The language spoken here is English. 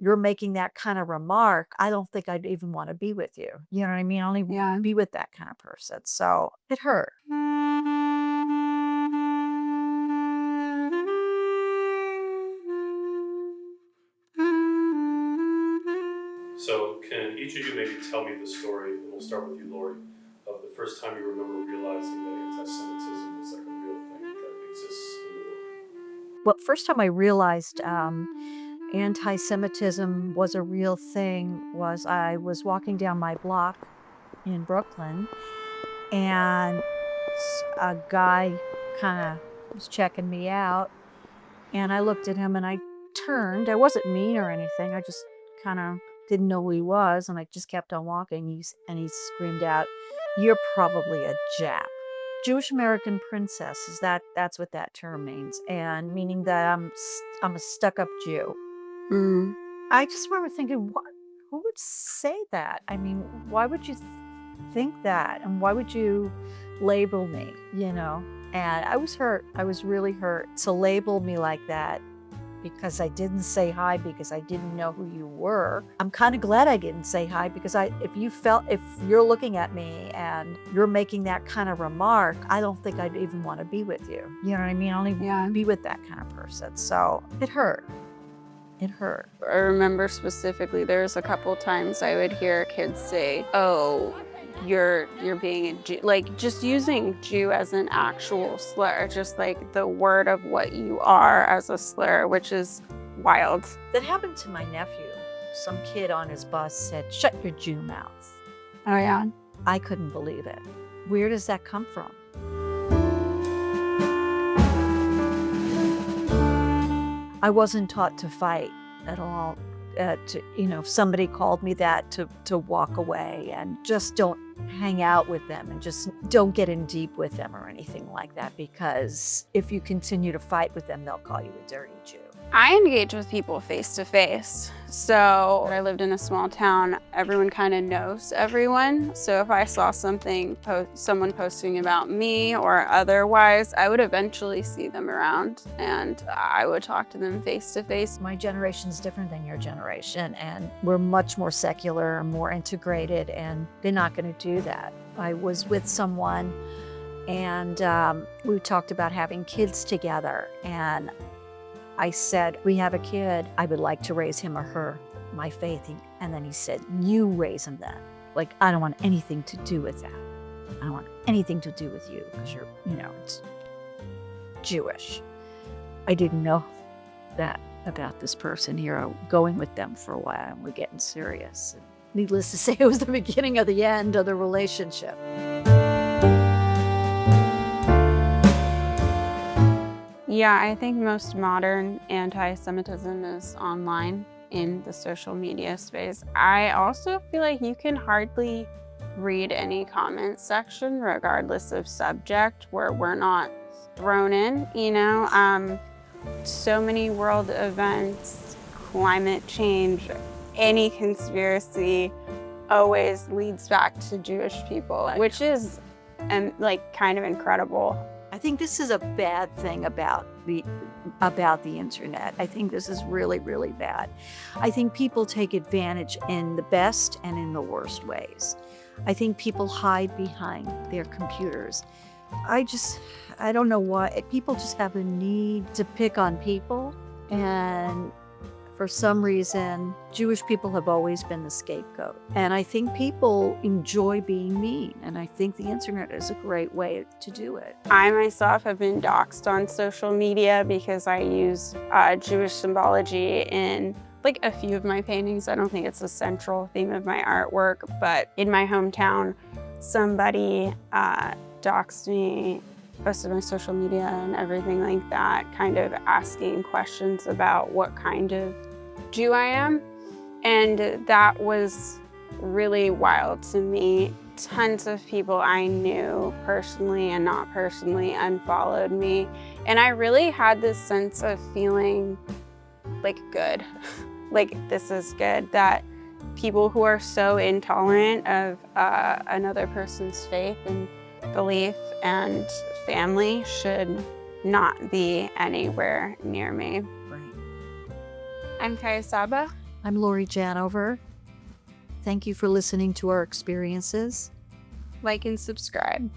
you're making that kind of remark, I don't think I'd even want to be with you. You know what I mean? I only want to be with that kind of person. So it hurt. So can each of you maybe tell me the story, and we'll start with you, Lori, of the first time you remember realizing that anti-Semitism was like a real thing that exists in the world? Well, first time I realized anti-Semitism was a real thing was I was walking down my block in Brooklyn, and a guy kind of was checking me out, and I looked at him and I turned. I wasn't mean or anything. I just kind of didn't know who he was, and I just kept on walking. He screamed out, "You're probably a Jap." Jewish American princess is that's what that term means, and meaning that I'm a stuck-up Jew. I just remember thinking, what? Who would say that? I mean, why would you think that? And why would you label me, you know? And I was hurt. I was really hurt to label me like that because I didn't say hi because I didn't know who you were. I'm kind of glad I didn't say hi because if you're looking at me and you're making that kind of remark, I don't think I'd even want to be with you. You know what I mean? I only want to be with that kind of person. So it hurt. It hurt. I remember specifically there was a couple times I would hear kids say, "Oh, you're being a Jew," like just using Jew as an actual slur, just like the word of what you are as a slur, which is wild. That happened to my nephew. Some kid on his bus said, "Shut your Jew mouth." Oh yeah. I couldn't believe it. Where does that come from? I wasn't taught to fight at all. If somebody called me that, to walk away and just don't hang out with them and just don't get in deep with them or anything like that, because if you continue to fight with them, they'll call you a dirty Jew. I engage with people face to face. So I lived in a small town. Everyone kind of knows everyone. So if I saw something, someone posting about me or otherwise, I would eventually see them around and I would talk to them face to face. My generation's different than your generation, and we're much more secular and more integrated, and they're not going to do that. I was with someone and we talked about having kids together, and I said, "We have a kid. I would like to raise him or her, my faith." And then he said, "You raise him then. Like, I don't want anything to do with that. I don't want anything to do with you because you're, it's Jewish." I didn't know that about this person here. Going with them for a while and we're getting serious. And needless to say, it was the beginning of the end of the relationship. Yeah, I think most modern anti-Semitism is online in the social media space. I also feel like you can hardly read any comment section regardless of subject where we're not thrown in, so many world events, climate change, any conspiracy always leads back to Jewish people, which is kind of incredible. I think this is a bad thing about the internet. I think this is really, really bad. I think people take advantage in the best and in the worst ways. I think people hide behind their computers. I don't know why. People just have a need to pick on people, and for some reason, Jewish people have always been the scapegoat. And I think people enjoy being mean, and I think the internet is a great way to do it. I myself have been doxxed on social media because I use Jewish symbology in a few of my paintings. I don't think it's a central theme of my artwork, but in my hometown, somebody doxed me, posted on social media and everything like that, kind of asking questions about what kind of Jew I am. And that was really wild to me. Tons of people I knew personally and not personally unfollowed me. And I really had this sense of feeling good, this is good, that people who are so intolerant of another person's faith and belief and family should not be anywhere near me. Right. I'm Kaya Saba. I'm Lori Janover. Thank you for listening to our experiences. Like and subscribe.